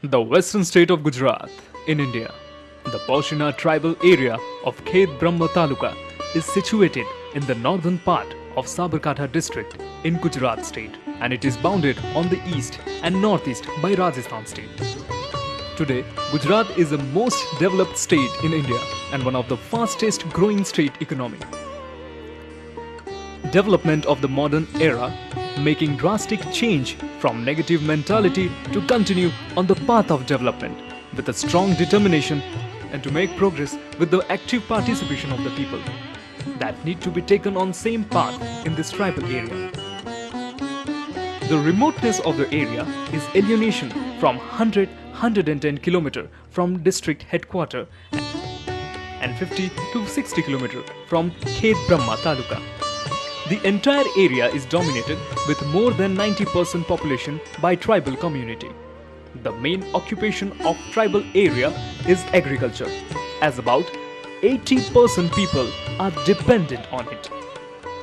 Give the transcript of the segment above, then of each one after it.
The western state of Gujarat in India, the Paushina tribal area of Khed Brahma Taluka is situated in the northern part of Sabarkantha district in Gujarat state, and it is bounded on the east and northeast by Rajasthan state. Today, Gujarat is the most developed state in India and one of the fastest growing state economy. Development of the modern era making drastic change from negative mentality to continue on the path of development with a strong determination and to make progress with the active participation of the people that need to be taken on same path in this tribal area. The remoteness of the area is alienation from 110 km from district headquarter and 50 to 60 km from Khed Brahma Taluka. The entire area is dominated with more than 90% population by tribal community. The main occupation of tribal area is agriculture, as about 80% people are dependent on it.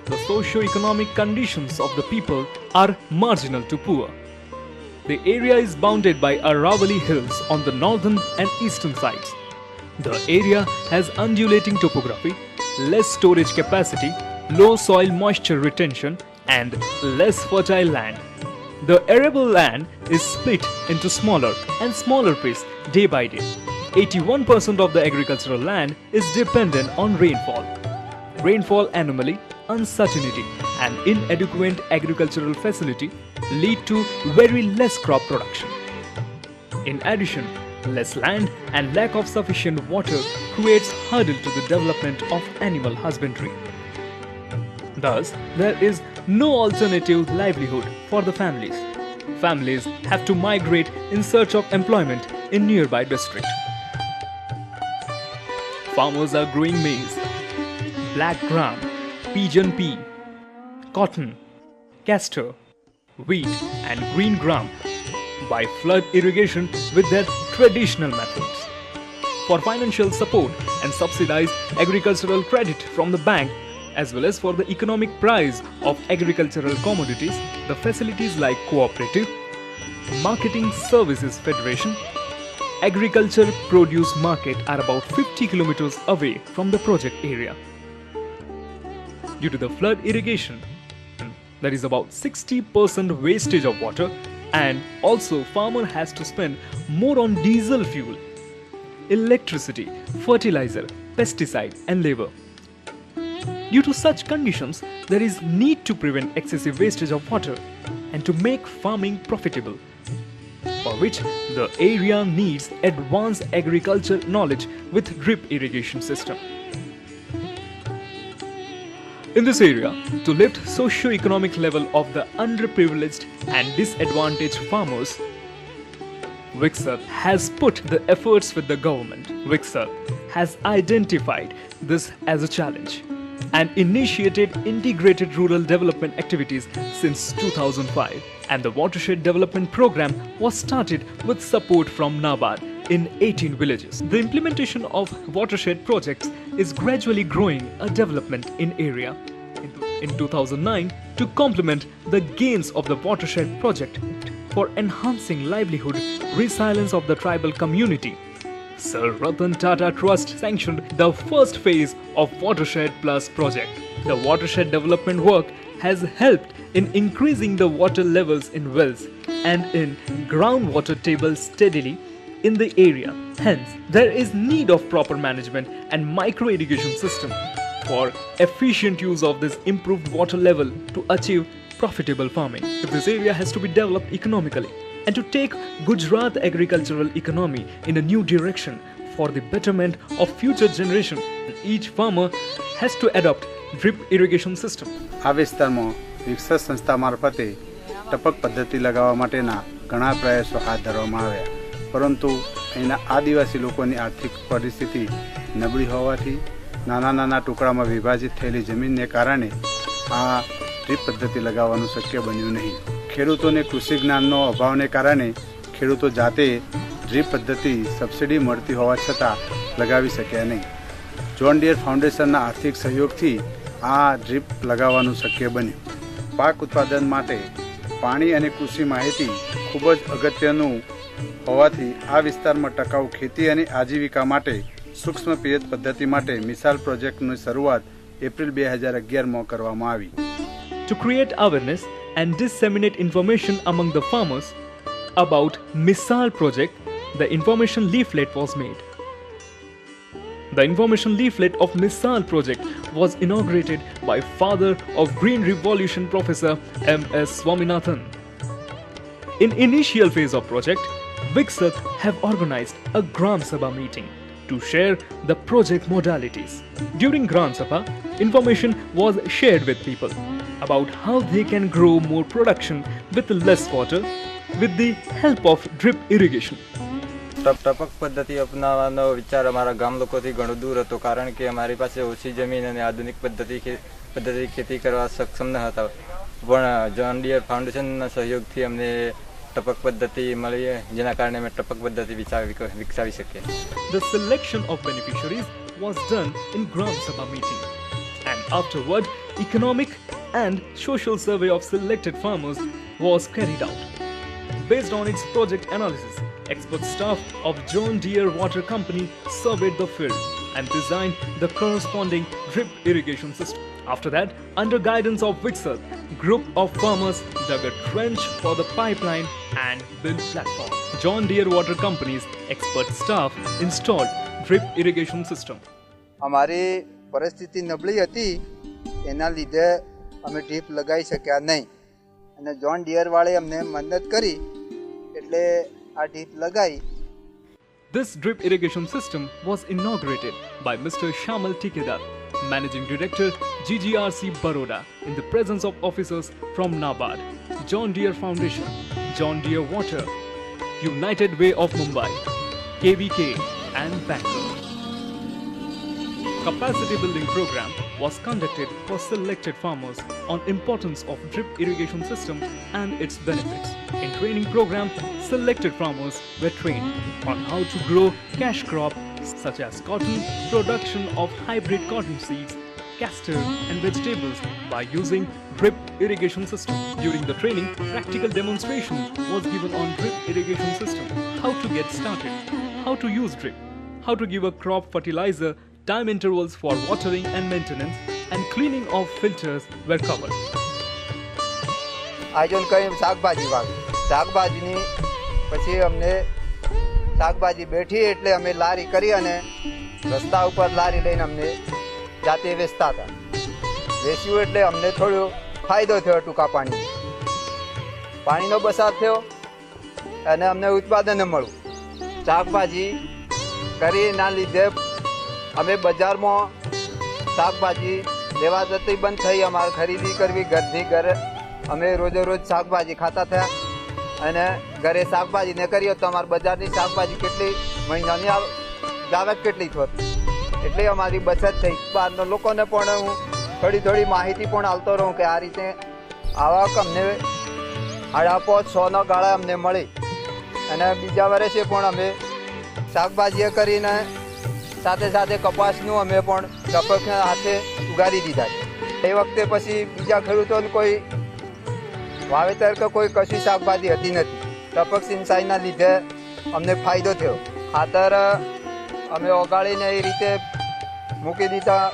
The socio-economic conditions of the people are marginal to poor. The area is bounded by Aravalli Hills on the northern and eastern sides. The area has undulating topography, less storage capacity, low soil moisture retention and less fertile land. The arable land is split into smaller and smaller pieces day by day. 81% of the agricultural land is dependent on rainfall. Rainfall anomaly, uncertainty and inadequate agricultural facility lead to very less crop production. In addition, less land and lack of sufficient water creates hurdle to the development of animal husbandry. Thus, there is no alternative livelihood for the families. Families have to migrate in search of employment in nearby district. Farmers are growing maize, black gram, pigeon pea, cotton, castor, wheat and green gram by flood irrigation with their traditional methods. For financial support and subsidized agricultural credit from the bank, as well as for the economic price of agricultural commodities, the facilities like Cooperative, Marketing Services Federation, Agriculture Produce Market are about 50 kilometers away from the project area. Due to the flood irrigation, there is about 60% wastage of water, and also farmer has to spend more on diesel fuel, electricity, fertilizer, pesticide and labor. Due to such conditions, there is need to prevent excessive wastage of water and to make farming profitable, for which the area needs advanced agriculture knowledge with drip irrigation system. In this area, to lift socio-economic level of the underprivileged and disadvantaged farmers, WICSAP has put the efforts with the government. WICSAP has identified this as a challenge and initiated integrated rural development activities since 2005, and the watershed development program was started with support from NABARD in 18 villages. The implementation of watershed projects is gradually growing a development in area. In 2009, to complement the gains of the watershed project for enhancing livelihood resilience of the tribal community, Sir Ratan Tata Trust sanctioned the first phase of Watershed Plus project. The watershed development work has helped in increasing the water levels in wells and in groundwater tables steadily in the area. Hence, there is need of proper management and micro-irrigation system for efficient use of this improved water level to achieve profitable farming. If this area has to be developed economically, and to take Gujarat agricultural economy in a new direction for the betterment of future generation, each farmer has to adopt drip irrigation system. આ વિસ્તારમાં વિકસત સંસ્થા મારફતે ટપક પદ્ધતિ લગાવવા માટેના ઘણા પ્રયાસો હાથ ધરવામાં આવ્યા, પરંતુ અહીંના આદિવાસી લોકોની આર્થિક પરિસ્થિતિ નબળી હોવાથી નાના નાના ટુકડામાં વિભાજિત થયેલી જમીનને કારણે આ ડ્રીપ પદ્ધતિ લગાવવાનું શક્ય બન્યું નહીં. ખેડૂતોને કૃષિ જ્ઞાનનો અભાવને કારણે ખેડૂતો જાતે ડ્રીપ પદ્ધતિ સબસિડી મળતી હોવા છતાં લગાવી શક્યા નહીં. જોન ડીયર ફાઉન્ડેશનના આર્થિક સહયોગથી આ ડ્રીપ લગાવવાનું શક્ય બન્યું. પાક ઉત્પાદન માટે પાણી અને કૃષિ માહિતી ખૂબ જ અગત્યનું હોવાથી આ વિસ્તારમાં ટકાઉ ખેતી અને આજીવિકા માટે સૂક્ષ્મ પિયત પદ્ધતિ માટે મિસાલ પ્રોજેક્ટની શરૂઆત એપ્રિલ 2011માં કરવામાં આવી. To create awareness and disseminate information among the farmers about Misal project, the information leaflet was made. The information leaflet of Misal project was inaugurated by father of Green Revolution Professor M.S. Swaminathan. In initial phase of project, Viksat have organized a Gram Sabha meeting to share the project modalities. During Gram Sabha, information was shared with people about how they can grow more production with less water with the help of drip irrigation. ટપક પદ્ધતિ અપનાવવાનો વિચાર અમારા ગામ લોકોથી ઘણો દૂર હતો, કારણ કે અમારી પાસે ઓછી જમીન અને આધુનિક પદ્ધતિ ખેતી કરવા સક્ષમ ન હતા. પણ જોન ડિયર ફાઉન્ડેશનના સહયોગથી અમને ટપક પદ્ધતિ મળી, જેના કારણે અમે ટપક પદ્ધતિ વિકસાવી શકીએ. The selection of beneficiaries was done in Gram Sabha meeting, and afterward economic and social survey of selected farmers was carried out. Based on its project analysis, expert staff of John Deere Water Company surveyed the field and designed the corresponding drip irrigation system. After that, under guidance of Viksat, group of farmers dug a trench for the pipeline and built platform. John Deere Water Company's expert staff installed drip irrigation system. અમારી પરિસ્થિતિ નબળી હતી, એના લીધે અમે drip લગાવી શક્યા નહીં, અને જોન ડિયર વાળે અમને મદદ કરી એટલે આ ડ્રીપ લગાવી. This drip irrigation system was inaugurated by Mr. Shamal Tikadar, Managing Director GGRC Baroda, in the presence of officers from NABARD, John Deere Foundation, John Deere Water, United Way of Mumbai, KVK and Bangalore. Capacity building program was conducted for selected farmers on importance of drip irrigation system and its benefits. In training program, selected farmers were trained on how to grow cash crop such as cotton, production of hybrid cotton seeds, castor and vegetables by using drip irrigation system. During the training, practical demonstration was given on drip irrigation system, how to get started, how to use drip, how to give a crop fertilizer, time intervals for watering and maintenance, and cleaning of filters were covered. આજોન કઈ શાકભાજી વાવી, શાકભાજીની પછી અમને શાકભાજી બેઠી એટલે અમે લારી કરી અને રસ્તા ઉપર લારી લઈને અમને જાતે વેચતા હતા. વેચ્યું એટલે અમને થોડો ફાયદો થયો, ટૂંકા પાણીનો બસાર થયો અને અમને ઉત્પાદન મળ્યું. શાકભાજી કરીના લીધે અમે બજારમાં શાકભાજી લેવા જતી બંધ થઈ, અમારે ખરીદી કરવી ઘરથી ઘરે. અમે રોજે રોજ શાકભાજી ખાતા થયા અને ઘરે શાકભાજી ને કરીએ તો અમારે બજારની શાકભાજી કેટલી મહિનાની આવક કેટલી થતી, એટલે અમારી બચત થઈ. બહારના લોકોને પણ હું થોડી માહિતી પણ આપતો રહું કે આ રીતે આવક અમને 500-600 ગાળા અમને મળી, અને બીજા વર્ષે પણ અમે શાકભાજી કરીને સાથે સાથે કપાસનું અમે પણ ટપકના હાથે ઉગાડી દીધા. એ વખતે પછી બીજા ખેડૂતોને કોઈ વાવેતર કે કોઈ કશી શાકભાજી હતી નથી. ટપક સિંચાઈના લીધે અમને ફાયદો થયો. ખાતર અમે ઓગાળીને એ રીતે મૂકી દીધા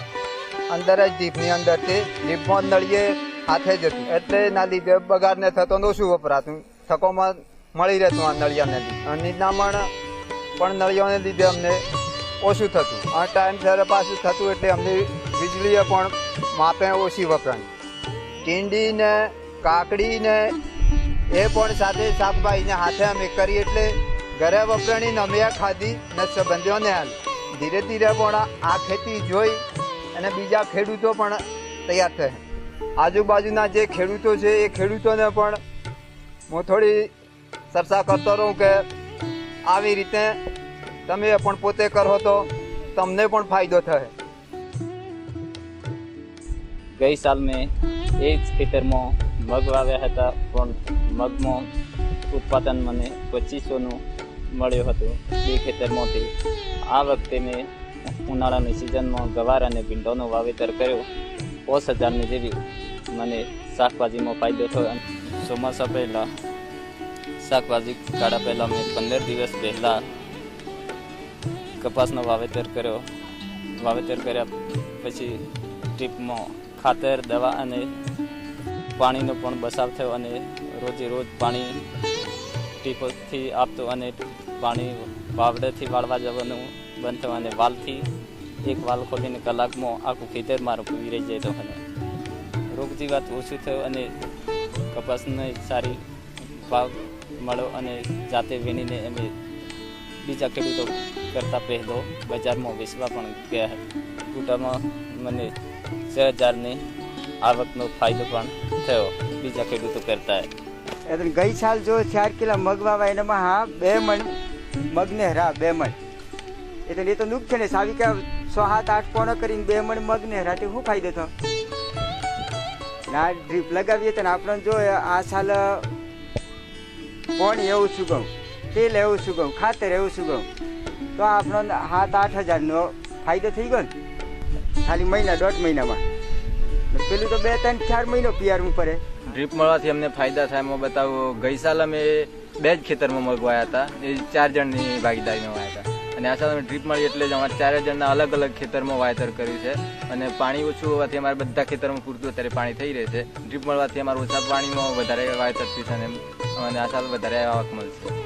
અંદર જ ડીપની અંદર, તે ડીપમાં નળીએ હાથે જ હતું, એટલે એના લીધે બગાડને થતો ઓછું વપરાતું, થકોમાં મળી રહેતું આ નળિયાને લીધે. નિંદામણ પણ નળિયાને લીધે અમને ઓછું થતું, આ ટાઈમસર પાછું થતું, એટલે અમને વીજળીએ પણ માપે ઓછી વપરાણી. ટીંડીને કાકડીને એ પણ સાથે શાકભાજીને હાથે અમે કરી, એટલે ઘરે વપરાણીને અમે ખાધી ને સંબંધીઓને હાલ. ધીરે ધીરે પણ આ ખેતી જોઈ અને બીજા ખેડૂતો પણ તૈયાર થયા. આજુબાજુના જે ખેડૂતો છે એ ખેડૂતોને પણ હું થોડી ચર્ચા કરતો રહું કે આવી રીતે તમે પણ પોતે કરો તો તમને પણ ફાયદો થાય. ગઈ સાલ મેં એ જ ખેતરમાં મગ વાવ્યા હતા, પણ મગમાં ઉત્પાદન મને 2500નું મળ્યું હતું એ ખેતરમાંથી. આ વખતે મેં ઉનાળાની સિઝનમાં ગવાર અને ભીંડોનું વાવેતર કર્યું. 5000ની જેવી મને શાકભાજીમાં ફાયદો થયો. ચોમાસા પહેલાં શાકભાજી કાઢ્યા પહેલાં મેં 15 દિવસ પહેલાં કપાસનો વાવેતર કર્યો. વાવેતર કર્યા પછી ટ્રીપમાં ખાતર, દવા અને પાણીનો પણ બચાવ થયો અને રોજે રોજ પાણી ટીપોથી આપતો અને પાણી વાવડેથી વાળવા જવાનું બંધ થયું અને વાલથી એક વાલ ખોલીને કલાકમાં આખું ખેતર મારું પીવી રહી જતો અને રોગ જીવાત ઓછું થયું અને કપાસને સારી ભાવ મળ્યો અને જાતે વીણીને અમે બીજા ખેડૂતો કરતાં પહેલો બજારમાં વેચવા પણ ગયા હતા. ટૂંકામાં મને 6,000ની આવકનો ફાયદો પણ થયો બીજા ખેડૂતો કરતાં. એટલે ગઈ સાલ જો 4 કિલો મગ વાવા એનામાં 2 મણ મગને હરા 2 મણ એટલે એ તો નુકસાન છે. આવી કે 6-7-8 પોણો કરીને 2 મણ મગને હરાટે શું ફાયદો થયો? ના ડ્રીપ લગાવીએ તો આપણને જો આ સાલ પાણી એવું સુગમ, તેલ એવું સુગમ, ખાતર એવું સુગમ તો આપણને 7-8 હજારનો ફાયદો થઈ ગયો ને ખાલી મહિના 1.5 મહિનામાં. પેલું તો 2-3-4 મહિનો પિયારવું પડે. ડ્રીપ મળવાથી અમને ફાયદા થાય એમાં બતાવું. ગઈ સાલ અમે 2 જ ખેતરમાં મગ વાયા હતા, એ 4 જણની ભાગીદારીમાં વાયા હતા અને આ સાલ અમે ડ્રીપ મળી એટલે જ અમારે 4 જણના અલગ અલગ ખેતરમાં વાવેતર કર્યું છે અને પાણી ઓછું હોવાથી અમારે બધા ખેતરમાં પૂરતું અત્યારે પાણી થઈ રહે છે. ડ્રીપ મળવાથી અમારે ઓછા પાણીમાં વધારે વાવેતર થયું છે અને આ સાલ વધારે આવક મળશે.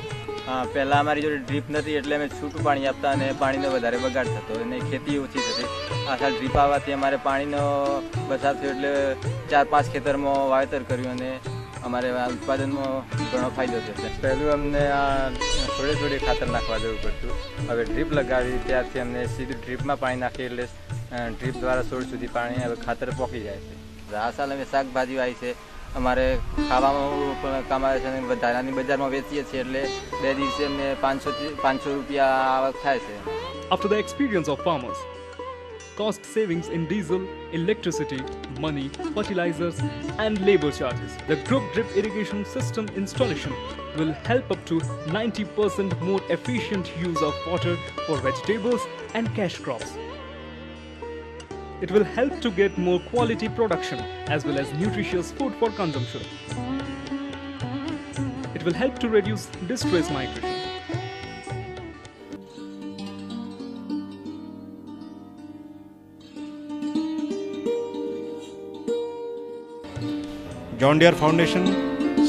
હા, પહેલાં અમારી જોડે ડ્રીપ નથી એટલે અમે છૂટું પાણી આપતા અને પાણીનો વધારે બગાડ થતો અને ખેતી ઓછી થતી. આ સાલ ડ્રીપ આવવાથી અમારે પાણીનો બચાવ થયો એટલે 4-5 ખેતરમાં વાવેતર કર્યું અને અમારે આ ઉત્પાદનમાં ઘણો ફાયદો થયો છે. પહેલું અમને આ થોડે ખાતર નાખવા જવું પડતું. હવે ડ્રીપ લગાવી ત્યારથી અમને સીધું ડ્રીપમાં પાણી નાખીએ એટલે ડ્રીપ દ્વારા છોડ સુધી પાણી હવે ખાતર પોકી જાય છે. આ સાલ અમે શાકભાજી વાવી છે, અમારે ખાવામાં પણ કામ આવે છે અને વધારાની બજારમાં વેચીએ છીએ એટલે 2 દિવસે અમને 500 રૂપિયા આવક થાય છે. After the experience of farmers, cost savings in diesel, electricity, money, fertilizers and labor charges, the group drip irrigation system installation will help up to 90% more efficient use of water for vegetables and cash crops. It will help to get more quality production as well as nutritious food for consumption. It will help to reduce distress migration. John Deere Foundation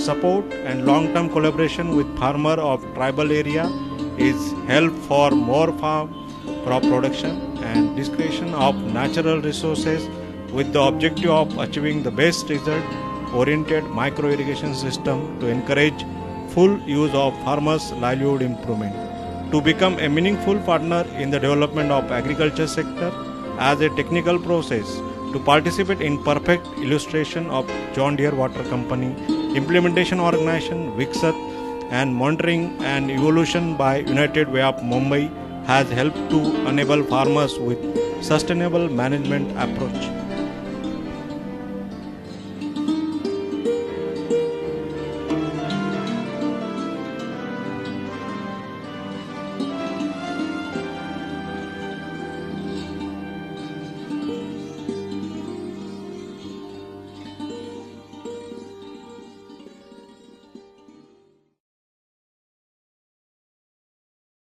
support and long-term collaboration with farmer of tribal area is help for more farm crop production and discretion of natural resources with the objective of achieving the best result oriented micro irrigation system to encourage full use of farmers' livelihood improvement. To become a meaningful partner in the development of agriculture sector as a technical process, to participate in perfect illustration of John Deere Water Company implementation organization Viksat and monitoring and evolution by United Way of Mumbai has helped to enable farmers with sustainable management approach.